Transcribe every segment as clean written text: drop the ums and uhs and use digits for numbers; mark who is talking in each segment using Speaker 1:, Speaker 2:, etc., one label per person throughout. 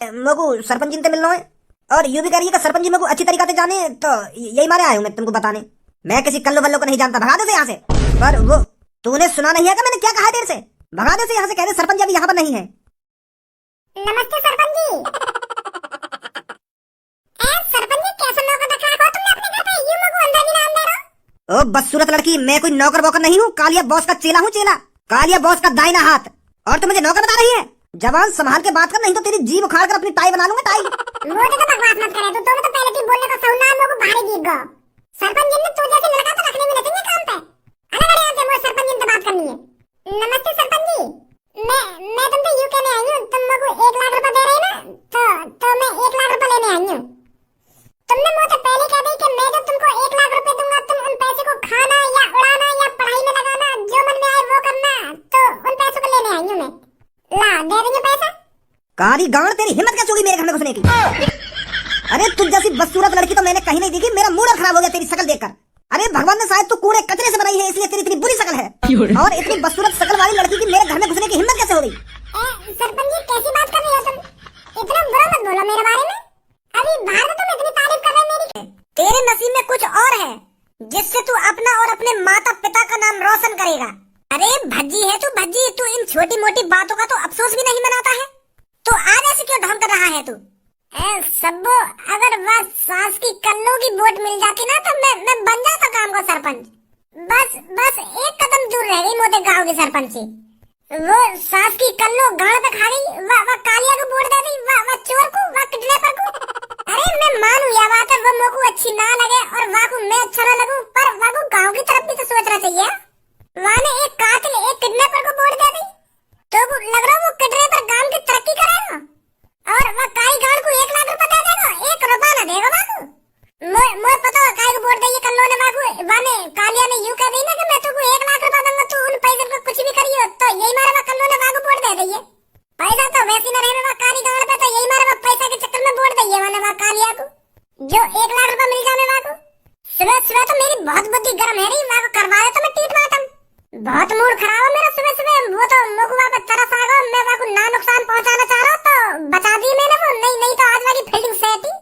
Speaker 1: मगु सरपंच जी से मिलना है और यूं भी करिए कि सरपंच जी मगु अच्छी तरीके से जाने, तो यही मारे आए हूँ मैं तुमको बताने। मैं किसी कल्लो बल्लो को नहीं जानता, भगा दे से यहाँ से। पर वो तूने सुना नहीं है कि मैंने क्या कहा देर से? भगा दे से यहाँ से, कह दे सरपंच जी अभी यहाँ पर नहीं है।
Speaker 2: नमस्ते सरपंच जी। सरपंच जी कैसा नौकर रखा है तुमने अपने घर पे? यूं मगु अंदर भी ना दे रहो।
Speaker 1: ओ बदसूरत लड़की, मैं कोई नौकर वोकर नहीं हूँ, कालिया बॉस का चेला हूँ, चेला। कालिया बॉस का दाहिना हाथ, और तुम मुझे नौकर बता रही है? जवान संभाल के बात कर, नहीं तो तेरी जीभ उखाड़ कर अपनी टाई बना लूंगा, टाई।
Speaker 2: मुझे तो बकवास मत करे तू, तो पहले की बोलने को सहुना मगु भारी गीत गो। सरपंच जी ने तू जैसे लड़का तो रखने में नहीं काम पे। अलग अलग से मुझे सरपंच जी से बात करनी है। नमस्ते सरपंच जी, मैं तुमसे यूं कहने आई हूं, तुम मगु 1 लाख रुपए दे रहे ना, तो मैं 1 लाख रुपए लेने आई हूं। तुमने मुझे पहले कह दी कि मैं जब तुमको 1 लाख रुपए दूंगा, तुम उन पैसे को खाना या उड़ाना या पढ़ाई में लगाना, जो मन में आए वो करना, तो उन पैसों को लेने आई हूं मैं। ला दे देंगे पैसा?
Speaker 1: काली गांड, तेरी हिम्मत कैसे होगी मेरे घर में घुसने की? अरे तुझ जैसी बदसूरत लड़की तो मैंने कहीं नहीं देखी, मेरा मूड खराब हो गया तेरी शकल देखकर। अरे भगवान ने शायद तू कूड़े कचरे से बनाई है, इसलिए तेरी इतनी बुरी शकल है। और इतनी बदसूरत शकल वाली लड़की की मेरे घर में घुसने की हिम्मत कैसे हो गई?
Speaker 2: सरपंच जी कैसी बात कर रही हो तुम? इतना बुरा मत बोलो मेरे बारे में। अभी बाहर तो तुम इतनी तारीफ कर रहे हो मेरी।
Speaker 3: तेरे नसीब में कुछ और है जिससे तू अपना और अपने माता पिता का नाम रोशन करेगा। अरे भज्जी है तू, भज्जी। तू इन छोटी मोटी बातों का तो अफसोस भी नहीं मनाता है, तो आज ऐसे क्यों ढोंग कर रहा है तू?
Speaker 2: सब्बो, अगर वह सास की कल्लू की वोट मिल जाती ना, तो मैं बन जाता काम का सरपंच। बस एक कदम दूर रह गई मोटे गांव की सरपंच से। वो सास की कल्लू गाड़ पे खा गई, वह कालिया को वोट दे दी, वह चोर को, वह किडनैपर को। अरे मैं मानू यह बात है, वो मोको अच्छी ना लगे और वह को मैं अच्छा ना लगूं, पर वह को गांव की तरफ भी तो सोचना चाहिए। वह ने एक कातिल, एक किडनैपर को वोट दे दी, तो लग रहा वो किडनैपर गांव की तरक्की करेगा और वह काई गाड़ को 1 लाख रुपए दे देगा, 1 रुपया ना देगा बाबू। मुझे पता है काई को वोट देगी कल्लो ने बाबू। वाने कालिया ने यूं कह दी ना कि मैं तुमको 1 लाख रुपया दूंगा, तू उन पैसे को कुछ भी करियो, तो यही मारे वह कल्लो ने बाबू वोट दे दी है। पैसा तो वैसे न रहने वह काली गाड़ पे, तो यही मारे वह पैसा के चक्कर में वोट दी है वह कालिया को, जो 1 लाख रुपया मिल जाने बाबू। सुबह तो मेरी बहुत बुद्धि गर्म है रही, वह को करवा दे तो मैं टीट मारता। बहुत मूड खराब है मेरा सुबह। वो तो मुकुआ पे तरस आ गया, मैं वह को ना नुकसान पहुंचाना चाह रहा, तो बचा दी मैंने वो। नहीं तो आज वाली फील्डिंग सेट ही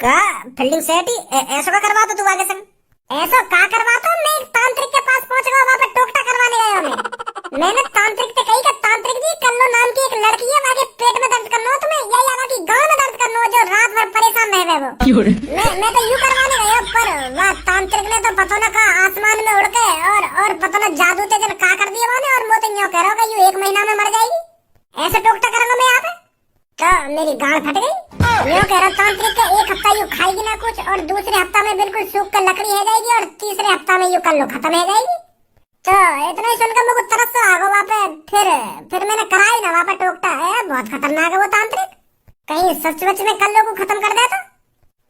Speaker 3: का फील्डिंग सेट ही ऐसा का करवा तो तू आगे संग
Speaker 2: ऐसा का करवाता। मैं एक तांत्रिक के पास पहुंच गया, वहां पे टोकटा करवाने गया मैंने तांत्रिक से कही कि तांत्रिक जी कल्लो नाम की एक लड़की है, वहां के पेट में दर्द करना हो तुम्हें, या यार की गांव में दर्द करना हो, जो रात भर परेशान रहे वो। मैं तो यूं करवाने गया, पर वह तांत्रिक ने तो पता न कहा आसमान में उड़ के और पता न जादू से का कर दिया वाने, और मैं तो यूं कह रहा हूं कि 1 महीना में मर जाएगी। ऐसे टोकटा करूंगा मैं यहाँ पे, तो मेरी गांड फट गई। यूं कह रहा तांत्रिक का 1 हफ्ता यूं खाएगी ना कुछ, और दूसरे हफ्ता में बिल्कुल सूख कर लकड़ी है जाएगी, और तीसरे हफ्ता में यूं कल्लो खत्म है जाएगी। तो इतना ही सुनकर मुझे तरस से आ गया वहाँ पे। फिर मैंने कराई ना वहाँ पे टोकटा है, बहुत खतरनाक है वो तांत्रिक, कहीं सच में कल्लो को खत्म कर दे। तो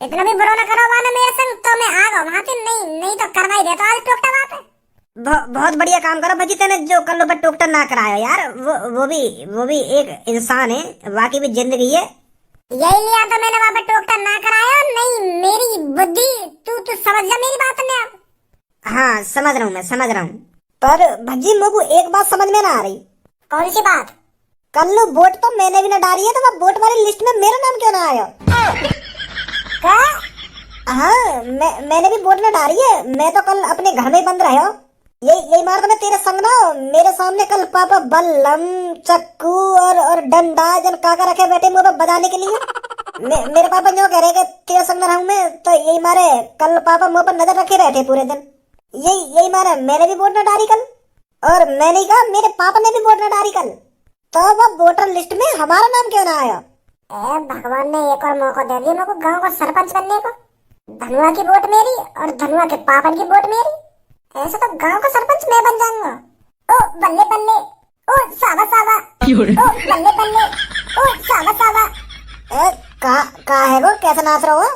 Speaker 2: इतना भी बुरा न करो वहाँ मेरे संग, तो मैं आ गया वहाँ पे। नहीं तो करवाई देता आज टोकटा वहाँ पे।
Speaker 1: बहुत बढ़िया काम करो भजी तेने, जो कल्लो पर टोकटा ना कराया यार। वो भी एक इंसान है, वाकई भी जिंदगी है।
Speaker 2: यही लिया था मैंने वहाँ पे टोकटा ना कराया। नहीं मेरी बुद्धि, तू समझ जा मेरी बात ने अब।
Speaker 1: हाँ समझ रहा हूँ, मैं समझ रहा हूँ, पर भज्जी मुझको एक बात समझ में ना आ रही।
Speaker 2: कौन सी बात?
Speaker 1: कल्लू वोट तो मैंने भी ना डाली है, तो वह वोट वाली लिस्ट में मेरा नाम क्यों ना आया?
Speaker 2: क्या?
Speaker 1: हाँ मैंने भी वोट ना डाली है, मैं तो कल अपने घर में ही बंद रहे हो। यही मार तो मैं तेरे संग ना, मेरे सामने कल पापा बल्लम चक्कू और डंडा जन काका रखे बैठे मुझे बजाने के लिए। मेरे पापा जो कह रहे कि तेरे संग रहूं मैं, तो यही मारे कल पापा मुझ पर नजर रखे बैठे पूरे दिन। यही मारे मैंने भी वोट न डाली कल, और मैंने कहा मेरे पापा ने भी वोट न डाली कल, तो वह वोटर लिस्ट में हमारा नाम क्यों ना आया?
Speaker 2: भगवान ने एक और मौका दे दिया मेरे को गांव का सरपंच बनने को। धनुआ की वोट मेरी और धनुआ के पापा की वोट मेरी, ऐसे तो गांव का सरपंच मैं बन जाऊंगा। ओ बल्ले बल्ले, ओ सावा सावा, ओ बल्ले बल्ले, ओ सावा सावा।
Speaker 1: का है वो, कैसा नाच रहा हो?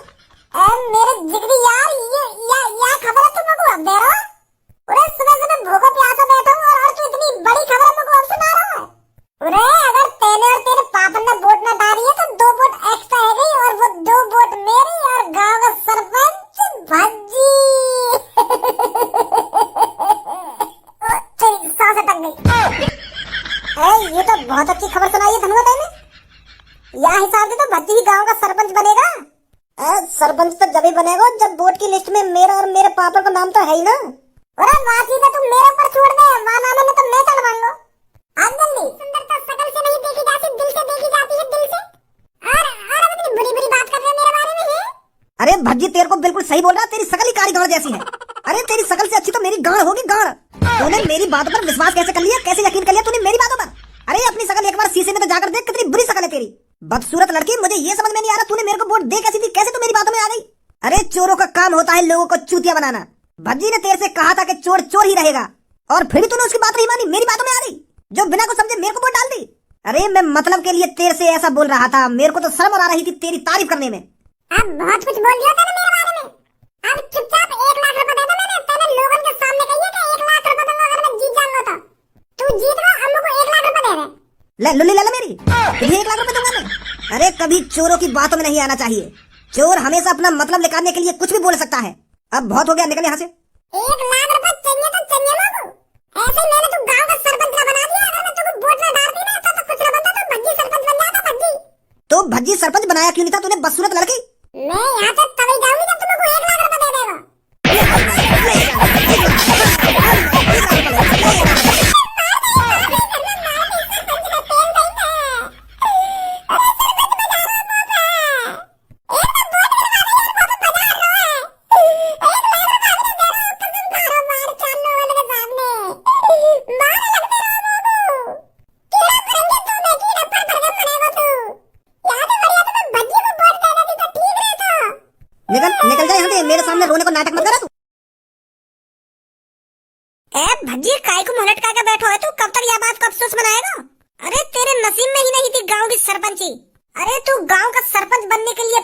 Speaker 2: मेरे जिगरी यार, ये खबर है तुमको अब दे रहा हूं। अरे सुबह भूखा प्यासा बैठा हूं, और तू इतनी बड़ी खबर मुझको अब सुना रहा है। अरे अगर तेने और तेरे पापा ने वोट न डाली है, तो 2 वोट एक्स्ट्रा है गई, और वो 2 वोट मेरी और गांव का सरपंच भज्जी।
Speaker 1: ये तो बहुत अच्छी खबर सुनाई है धनुआ तेने। यह हिसाब से तो भज्जी ही गांव का सरपंच बनेगा। सरपंच तो जब ही बनेगा जब वोट की लिस्ट में मेरा और मेरे पापा का नाम तो है ही ना।
Speaker 2: अरे वासी तो तुम मेरे ऊपर छोड़ दे, वहां नाम में तो मैं चढ़वाऊंगा। आज जल्दी, सुंदरता शकल से नहीं देखी जाती, दिल से देखी जाती है, दिल से। और अपनी बुरी बुरी बात कर रहे हो मेरे बारे में है?
Speaker 1: अरे भज्जी तेरे को बिल्कुल सही बोल रहा, तेरी शकल ही काली गाड़ जैसी है। अरे तेरी शकल से अच्छी तो मेरी गाड़ होगी, गाड़। तूने मेरी बातों पर विश्वास कैसे कर लिया, कैसे यकीन कर लिया तूने मेरी बातों पर? अरे अपनी शकल एक बार शीशे में तो जाकर देख, कितनी बुरी शकल है तेरी। बदसूरत लड़की, मुझे ये समझ में नहीं आ रहा तूने मेरे को वोट दे कैसी थी, कैसे तू मेरी बातों में आ गई? अरे चोरों का काम होता है लोगों को चूतिया बनाना। भज्जी ने तेरे से कहा था कि चोर चोर ही रहेगा, और फिर तूने उसकी बात नहीं मानी, मेरी बातों में आ गई, जो बिना कुछ समझे मेरे को वोट डाल दी। अरे मैं मतलब के लिए तेरे से ऐसा बोल रहा था, मेरे को तो शर्म आ रही थी तेरी तारीफ करने में।
Speaker 2: अब बहुत कुछ बोल दिया था मेरे बारे में। अब चुपचाप 1 लाख रुपए दे दो। मैंने लोगों के सामने कही कि 1 लाख रुपए दूंगा अगर मैं जीत जाऊंगा तो। तू जीत गया, अम्मू को 1 लाख रुपए दे दे।
Speaker 1: ले लुल्ली ले मेरी, तुझे 1 लाख रुपए दूंगा मैं। अरे कभी चोरों की बातों में नहीं आना चाहिए, चोर हमेशा अपना मतलब निकालने के लिए कुछ भी बोल सकता है। अब बहुत हो गया, निकल यहाँ से।
Speaker 2: 1 लाख रुपए चाहिए तो चाहिए लोगों। ऐसे मैंने तू गांव का सरपंच ना बना दिया, अगर मैं तुझको वोट ना डालती ना तो कुछ ना बनता, तो भज्जी सरपंच बन जाता। भज्जी
Speaker 1: तो भज्जी सरपंच बनाया क्यों नहीं था तूने, बदसूरत लड़की?
Speaker 2: मैं यहाँ से तभी जाऊंगी जब तुमको 1 लाख रुपए दे देगा।
Speaker 1: निकल निकल जा यहाँ से, मेरे सामने रोने को नाटक मत करा तू।
Speaker 3: ए भज्जी, काय को मुंह लटका के बैठो है तू? कब तक यह बात का अफसोस मनाएगा? अरे तेरे नसीब में ही नहीं थी गांव की सरपंची। अरे तू गांव का सरपंच बनने के लिए